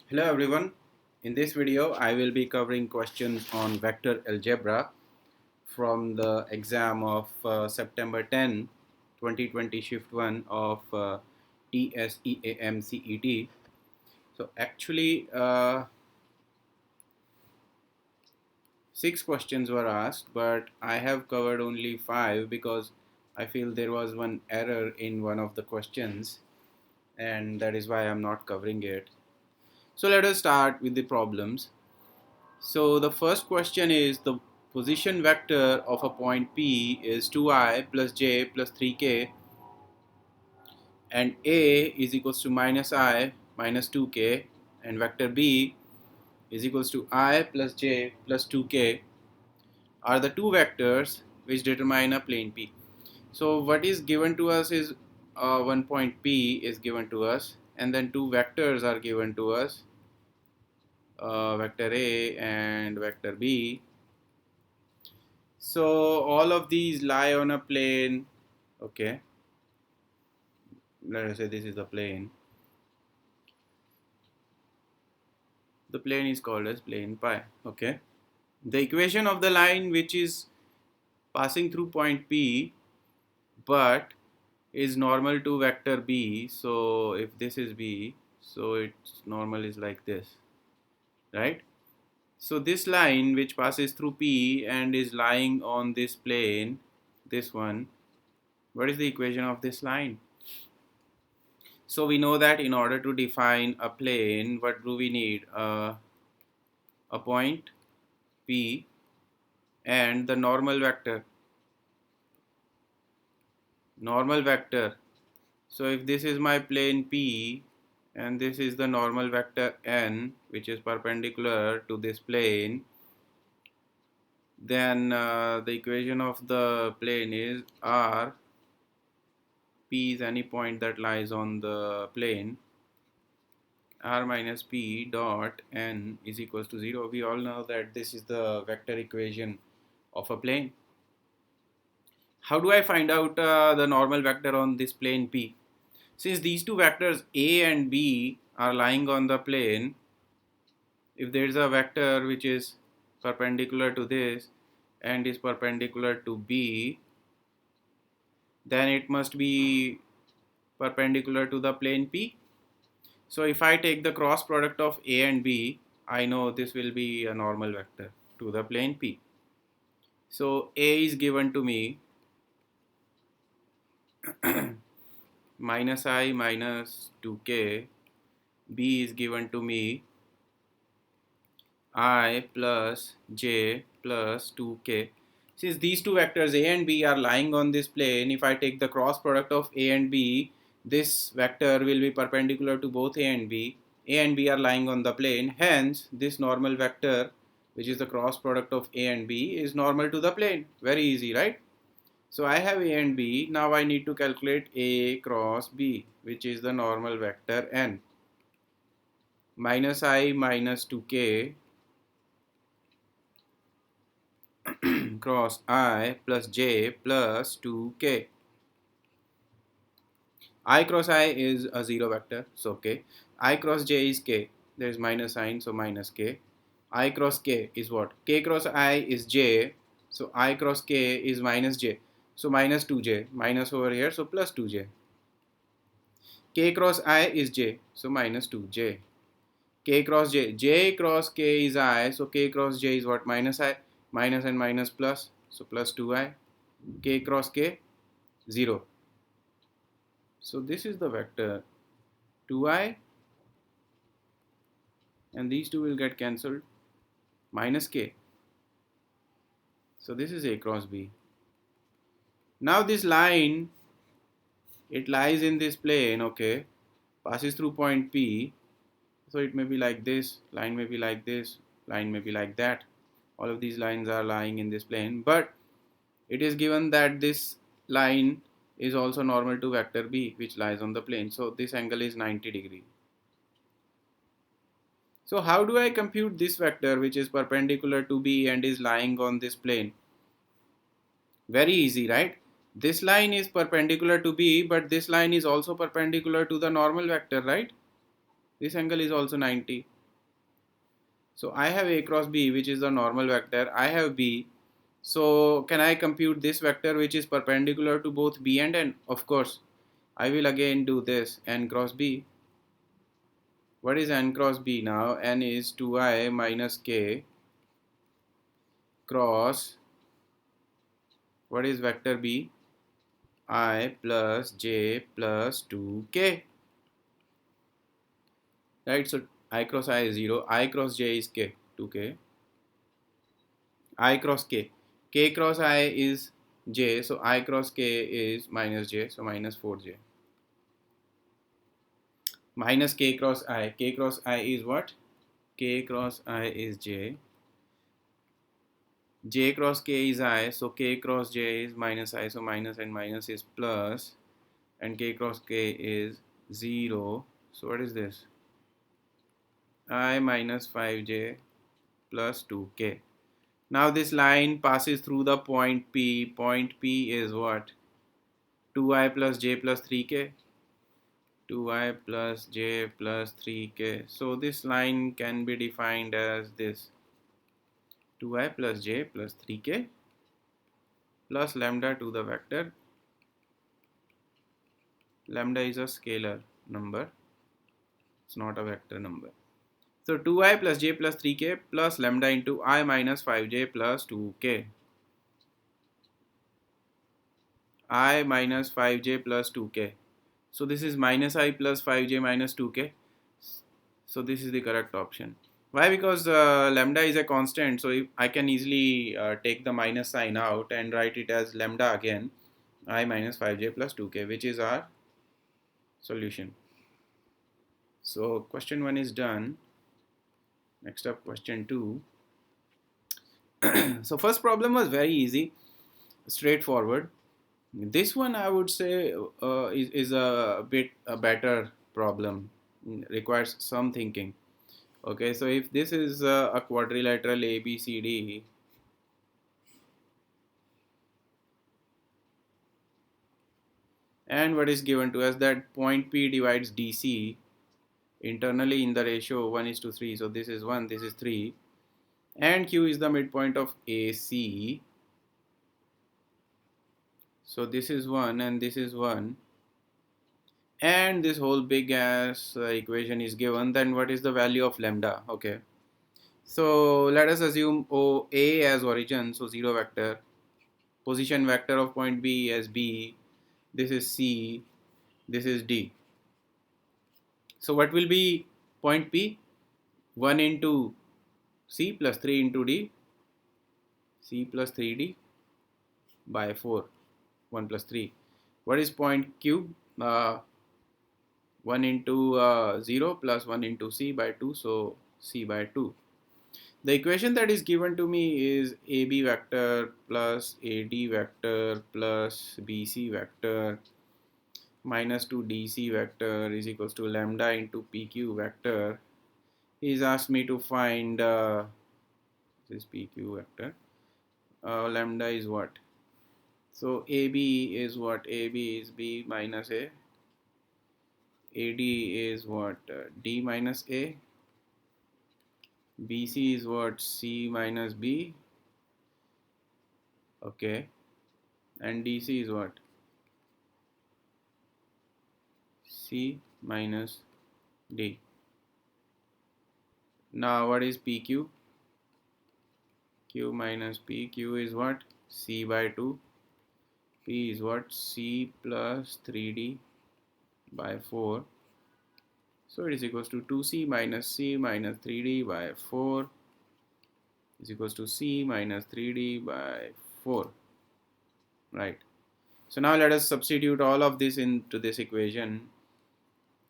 Hello everyone. In this video I will be covering questions on vector algebra from the exam of September 10, 2020 shift 1 of TSEAMCET. So actually 6 questions were asked, but I have covered only 5 because I feel there was one error in one of the questions, and that is why I'm not covering it. So let us start with the problems. So the first question is the position vector of a point P is 2i plus j plus 3k, and A is equals to minus I minus 2k, and vector B is equals to I plus j plus 2k are the two vectors which determine a plane P. So what is given to us is one point P is given to us, and then two vectors are given to us, vector A and vector B. So all of these lie on a plane. Okay, let us say this is the plane. The plane is called as plane pi. Okay, the equation of the line which is passing through point P but is normal to vector B. So if this is B, so its normal is like this, right? So this line which passes through P and is lying on this plane, this one, what is the equation of this line? So we know that in order to define a plane, what do we need? A point P and the normal vector. Normal vector. So if this is my plane P and this is the normal vector N which is perpendicular to this plane, then the equation of the plane is R. P is any point that lies on the plane. R minus P dot N is equals to 0. We all know that this is the vector equation of a plane. How do I find out the normal vector on this plane P? Since these two vectors A and B are lying on the plane, if there is a vector which is perpendicular to this and is perpendicular to B, then it must be perpendicular to the plane P. So if I take the cross product of A and B, I know this will be a normal vector to the plane P. So A is given to me minus I minus 2k, B is given to me I plus j plus 2k. Since these two vectors A and B are lying on this plane, if I take the cross product of A and B, this vector will be perpendicular to both A and B. A and B are lying on the plane, hence this normal vector, which is the cross product of A and B, is normal to the plane. Very easy, right? So I have A and B. Now I need to calculate A cross B, which is the normal vector N. Minus I minus 2k cross I plus j plus 2k. I cross I is a 0 vector, so k. I cross j is k. There is minus sign, so minus k. I cross k is what? K cross I is j, so I cross k is minus j. So minus 2j, minus over here, so plus 2j. K cross I is j, so minus 2j. K cross j cross k is I, so k cross j is what? Minus I, minus and minus plus, so plus 2i. K cross k, 0. So this is the vector 2i, and these two will get cancelled, minus k. So this is A cross B. Now this line, it lies in this plane, okay, passes through point P. So it may be like this, line may be like this, line may be like that. All of these lines are lying in this plane, but it is given that this line is also normal to vector B, which lies on the plane. So this angle is 90 degree. So how do I compute this vector which is perpendicular to B and is lying on this plane? Very easy, right? This line is perpendicular to B, but this line is also perpendicular to the normal vector, right? This angle is also 90. So I have A cross B, which is the normal vector. I have B. So can I compute this vector which is perpendicular to both B and N? Of course. I will again do this, N cross B. What is N cross B now? N is 2i minus k cross, what is vector B? I plus j plus 2k. Right, so I cross I is 0, I cross j is k, 2k. I cross k cross I is j, so I cross k is minus j, so minus 4j. Minus k cross I is what? K cross I is j cross k is I, so k cross j is minus I, so minus and minus is plus, and k cross k is 0, so what is this? I minus 5j plus 2k. Now this line passes through the point P. Point P is what? 2i plus j plus 3k. 2i plus j plus 3k. So this line can be defined as this: 2i plus j plus 3k plus lambda to the vector. Lambda is a scalar number. It's not a vector number. So 2i plus j plus 3k plus lambda into I minus 5j plus 2k. I minus 5j plus 2k. So this is minus I plus 5j minus 2k. So this is the correct option. Why? Because lambda is a constant. So if I can easily take the minus sign out and write it as lambda again. I minus 5j plus 2k, which is our solution. So question 1 is done. Next up, question 2. So first problem was very easy, straightforward. This one I would say is a bit a better problem, requires some thinking. Okay, so if this is a quadrilateral ABCD, and what is given to us that point P divides DC internally in the ratio 1:3, so this is 1, this is 3, and Q is the midpoint of AC, so this is 1 and this is 1, and this whole big ass equation is given, then what is the value of lambda? Okay, so let us assume A as origin, so 0 vector, position vector of point B as B, this is C, this is D. So what will be point P? 1 into C plus 3 into D, C plus 3D by 4, 1 plus 3. What is point Q? 1 into 0 plus 1 into C by 2, so C by 2. The equation that is given to me is AB vector plus AD vector plus BC vector minus 2DC vector is equals to lambda into PQ vector. He's asked me to find this PQ vector. Lambda is what? So AB is what? AB is B minus A. AD is what? D minus A. BC is what? C minus B. Okay. And DC is what? C minus D. Now what is PQ? Q minus P. Q is what? C by 2. P is what? C plus 3D by 4. So it is equals to 2C minus C minus 3D by 4 is equals to C minus 3D by 4. Right. So now let us substitute all of this into this equation.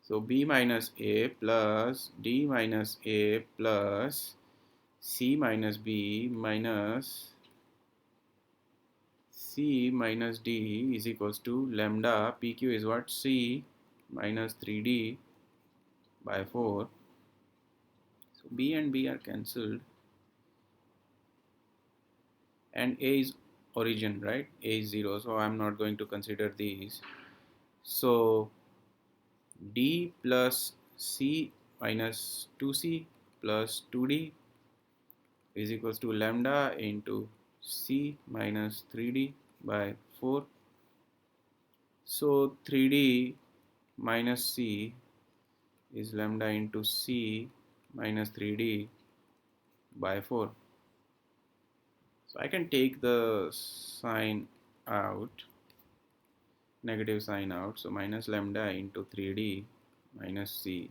So B minus A plus D minus A plus C minus B minus C minus D is equals to lambda. PQ is what? C minus 3D by 4. So B and B are cancelled. And A is origin, right? A is 0, so I'm not going to consider these. So D plus C minus 2C plus 2D is equals to lambda into c minus 3d by 4. So 3d minus c is lambda into c minus 3d by 4. So I can take the sign out, negative sign out. So minus lambda into 3d minus c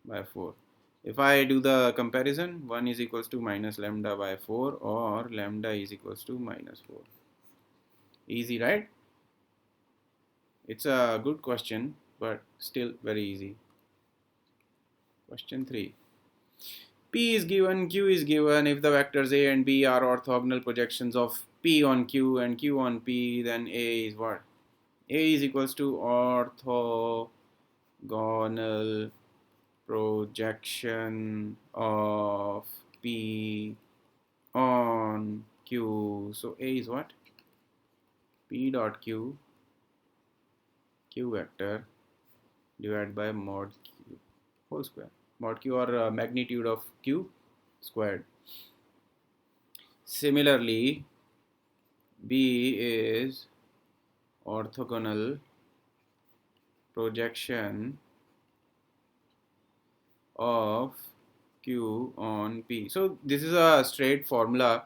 by 4. If I do the comparison, 1 is equals to minus lambda by 4 or lambda is equals to minus 4. Easy, right? It's a good question, but still very easy. Question 3. P is given, Q is given. If the vectors A and B are orthogonal projections of P on Q and Q on P, then A is what? A is equals to orthogonal projection of P on Q. So A is what? P dot Q, Q vector divided by mod Q whole square. Mod Q or magnitude of Q squared. Similarly, B is orthogonal projection of Q on P. So this is a straight formula.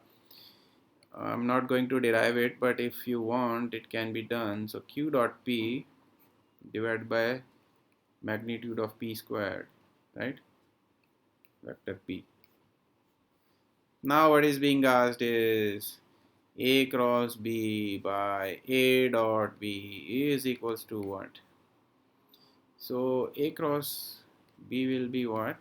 I'm not going to derive it, but if you want, it can be done. So Q dot P divided by magnitude of P squared, right? Vector P. Now what is being asked is A cross B by A dot B is equals to what? So A cross B will be what?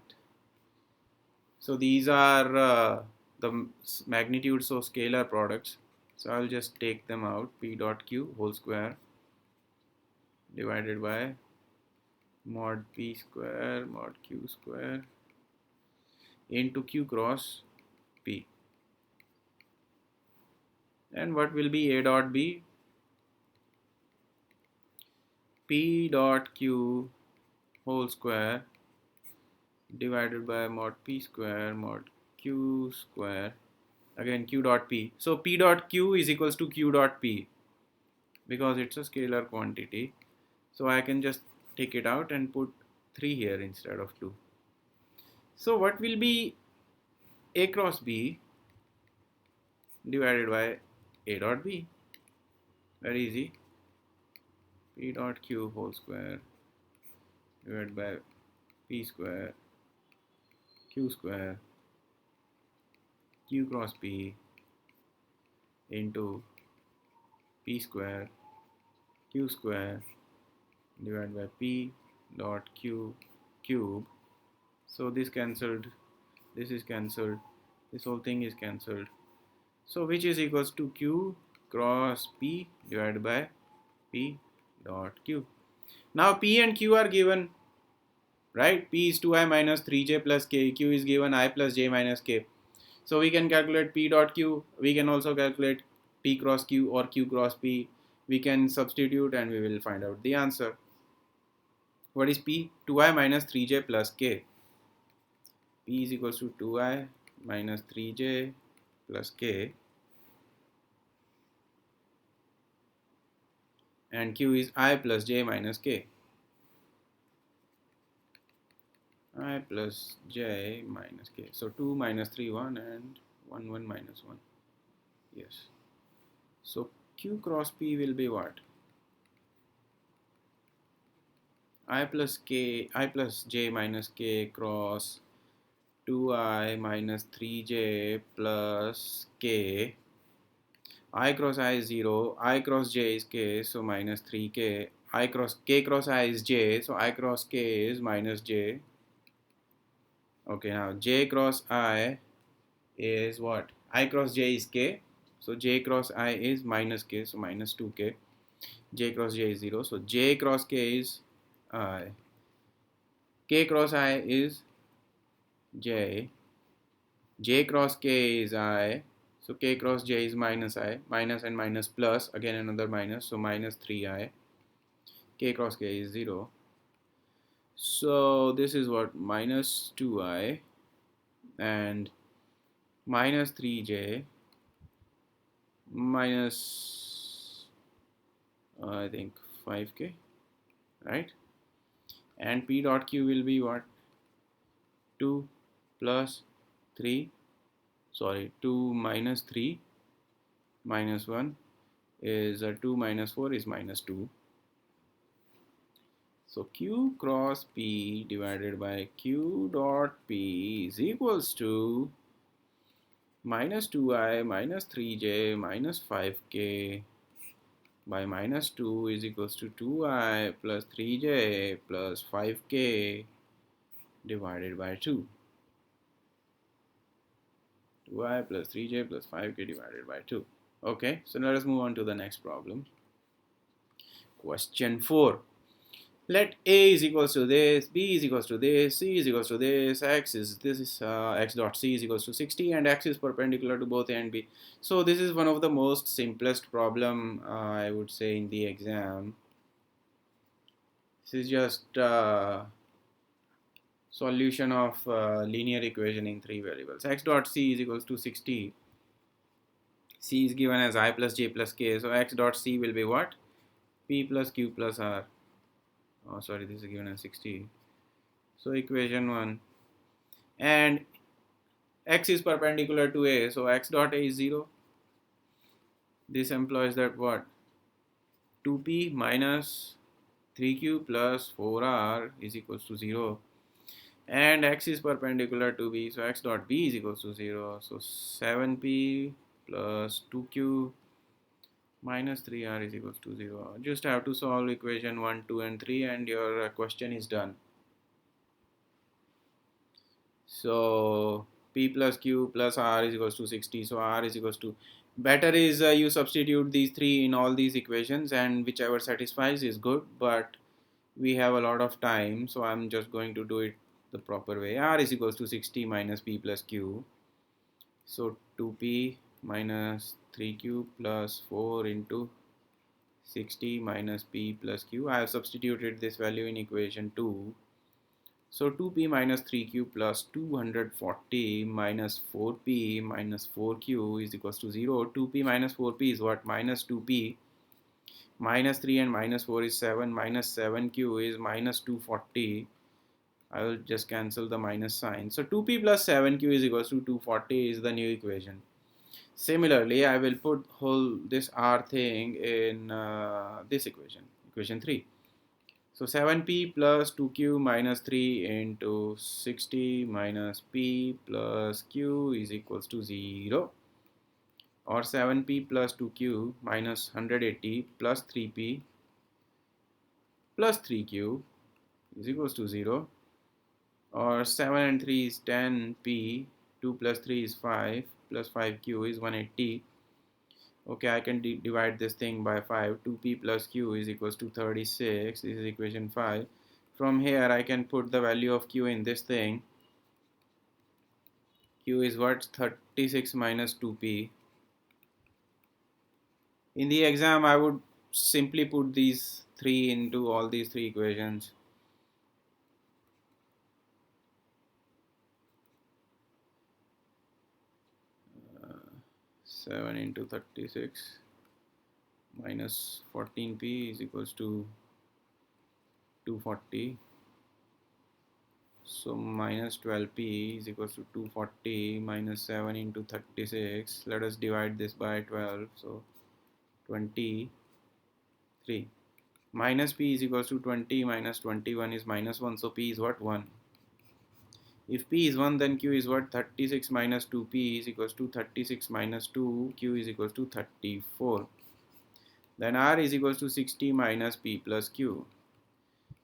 So these are the magnitudes, so scalar products. So I'll just take them out. P dot Q whole square divided by mod P square mod Q square into Q cross P. And what will be A dot B? P dot Q whole square divided by mod P square mod Q square, again Q dot P. So P dot Q is equals to Q dot P because it's a scalar quantity. So I can just take it out and put 3 here instead of 2. So what will be A cross B divided by A dot B? Very easy. P dot Q whole square divided by P square Q square Q cross P into P square Q square divided by P dot Q cube. So this cancelled, this is cancelled, this whole thing is cancelled. So which is equals to Q cross P divided by P dot Q. Now P and Q are given, right? P is 2i minus 3j plus k. Q is given I plus j minus k. So we can calculate P dot Q. We can also calculate P cross Q or Q cross P. We can substitute and we will find out the answer. What is P? 2i minus 3j plus k. P is equals to 2i minus 3j plus k. And Q is I plus j minus k. I plus j minus k. So 2 minus 3, 1 and 1, 1 minus 1. Yes. So Q cross P will be what? I plus j minus k cross 2i minus 3j plus k. I cross I is 0. I cross j is k, so minus 3k. I cross k cross I is j, so I cross k is minus j. Okay, now j cross I is what? I cross j is k, so j cross I is minus k, so minus 2k. J cross j is 0, so j cross k is I. K cross I is j. J cross k is I, so k cross j is minus I. Minus and minus plus, again another minus, so minus 3i. K cross k is 0. So this is what? Minus 2i and minus 3j minus I think 5k, right? And p dot q will be what? 2 plus 3, sorry, 2 minus 3 minus 1 is 2 minus 4 is minus 2. So q cross p divided by q dot p is equals to minus 2i minus 3j minus 5k by minus 2 is equals to 2i plus 3j plus 5k divided by 2. 2i plus 3j plus 5k divided by 2. Okay, so let us move on to the next problem. Question 4. Let a is equals to this, b is equals to this, c is equals to this, x is this is x dot c is equals to 60, and x is perpendicular to both a and b. So this is one of the most simplest problem I would say in the exam. This is just solution of linear equation in 3 variables. X dot c is equals to 60. C is given as I plus j plus k. So x dot c will be what? P plus q plus r. Oh, sorry, this is given as 60. So equation 1. And x is perpendicular to a. So x dot a is 0. This implies that what? 2p minus 3q plus 4r is equals to 0. And x is perpendicular to b. So x dot b is equals to 0. So 7p plus 2q minus 3r is equals to 0. Just have to solve equation 1, 2 and 3 and your question is done. So p plus q plus r is equals to 60. So r is equals to, better is you substitute these three in all these equations and whichever satisfies is good, but we have a lot of time, so I'm just going to do it the proper way. R is equals to 60 minus p plus q. So 2p minus 3q plus 4 into 60 minus p plus q. I have substituted this value in equation 2. So 2p minus 3q plus 240 minus 4p minus 4q is equals to 0. 2p minus 4p is what? Minus 2p. Minus 3 and minus 4 is 7. Minus 7q is minus 240. I will just cancel the minus sign. So 2p plus 7q is equals to 240 is the new equation. Similarly, I will put whole this r thing in this equation, equation 3. So 7p plus 2q minus 3 into 60 minus p plus q is equals to 0. Or 7p plus 2q minus 180 plus 3p plus 3q is equals to 0. Or 7 and 3 is 10p, 2 plus 3 is 5, plus 5q is 180. Okay, I can divide this thing by 5. 2p plus q is equals to 36. This is equation 5. From here, I can put the value of q in this thing. Q is what? 36 minus 2p. In the exam, I would simply put these three into all these three equations. Uh, 7 into 36 minus 14p is equals to 240. So minus 12p is equals to 240 minus 7 into 36. Let us divide this by 12. So 23. Minus p is equals to 20 minus 21 is minus 1. So p is what? 1. If p is 1, then q is what? 36 minus 2p is equals to 36 minus 2. Q is equals to 34. Then r is equals to 60 minus p plus q.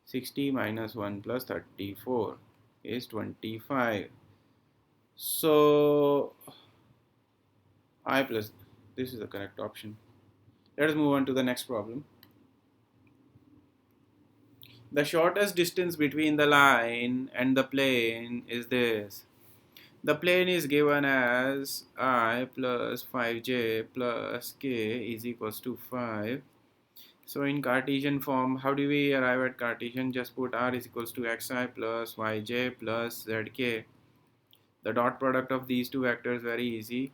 60 minus 1 plus 34 is 25. So I plus, this is the correct option. Let us move on to the next problem. The shortest distance between the line and the plane is this. The plane is given as I plus 5j plus k is equals to 5. So in Cartesian form, how do we arrive at Cartesian? Just put r is equals to xi plus yj plus zk. The dot product of these two vectors very easy.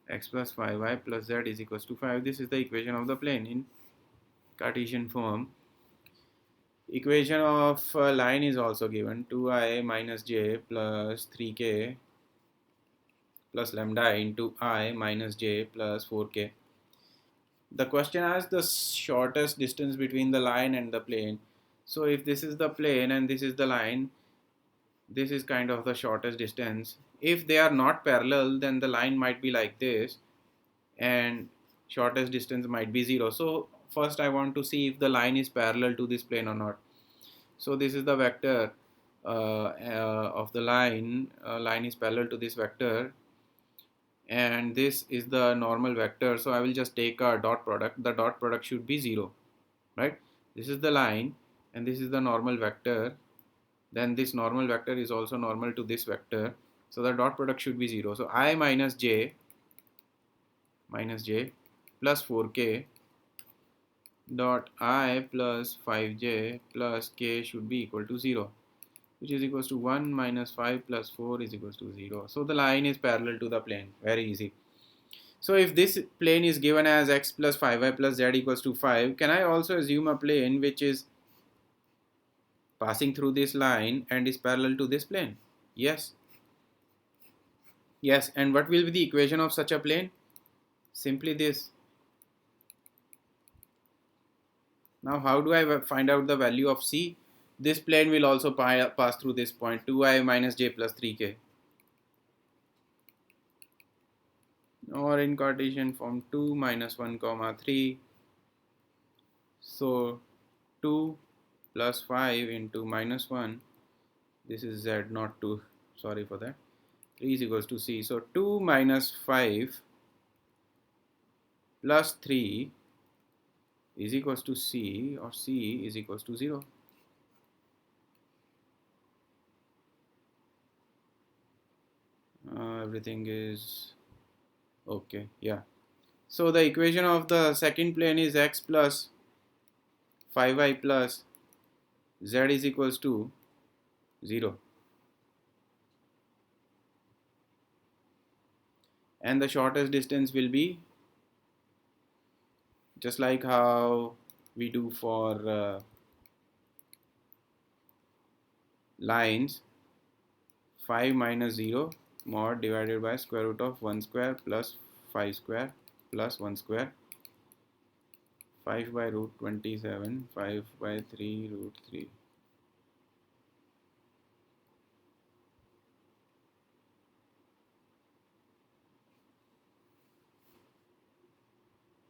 X plus 5y plus z is equals to 5. This is the equation of the plane in Cartesian form. Equation of line is also given. 2i minus j plus 3k plus lambda into I minus j plus 4k. The question asks the shortest distance between the line and the plane. So if this is the plane and this is the line, this is kind of the shortest distance. If they are not parallel, then the line might be like this and shortest distance might be 0. So first I want to see if the line is parallel to this plane or not. So this is the vector of the line. Line is parallel to this vector, and this is the normal vector. So I will just take a dot product. The dot product should be 0, right? This is the line and this is the normal vector. Then this normal vector is also normal to this vector. So the dot product should be 0. So I minus j plus 4k dot I plus 5j plus k should be equal to 0, which is equals to 1 minus 5 plus 4 is equals to 0. So the line is parallel to the plane. Very easy. So if this plane is given as x plus 5y plus z equals to 5, can I also assume a plane which is passing through this line and is parallel to this plane? Yes. Yes, and what will be the equation of such a plane? Simply this. Now how do I find out the value of C? This plane will also pass through this point, 2i minus j plus 3k. Or in Cartesian form 2 minus 1 comma 3. So 2 plus 5 into minus 1, this is z, not 2, sorry for that, 3 is equals to c. So 2 minus 5 plus 3 is equals to c, or c is equals to 0. Everything is okay, yeah. So the equation of the second plane is x plus 5y plus z is equals to 0. And the shortest distance will be just like how we do for lines, 5 minus 0 mod divided by square root of 1 square plus 5 square plus 1 square, 5 by root 27, 5 by 3 root 3.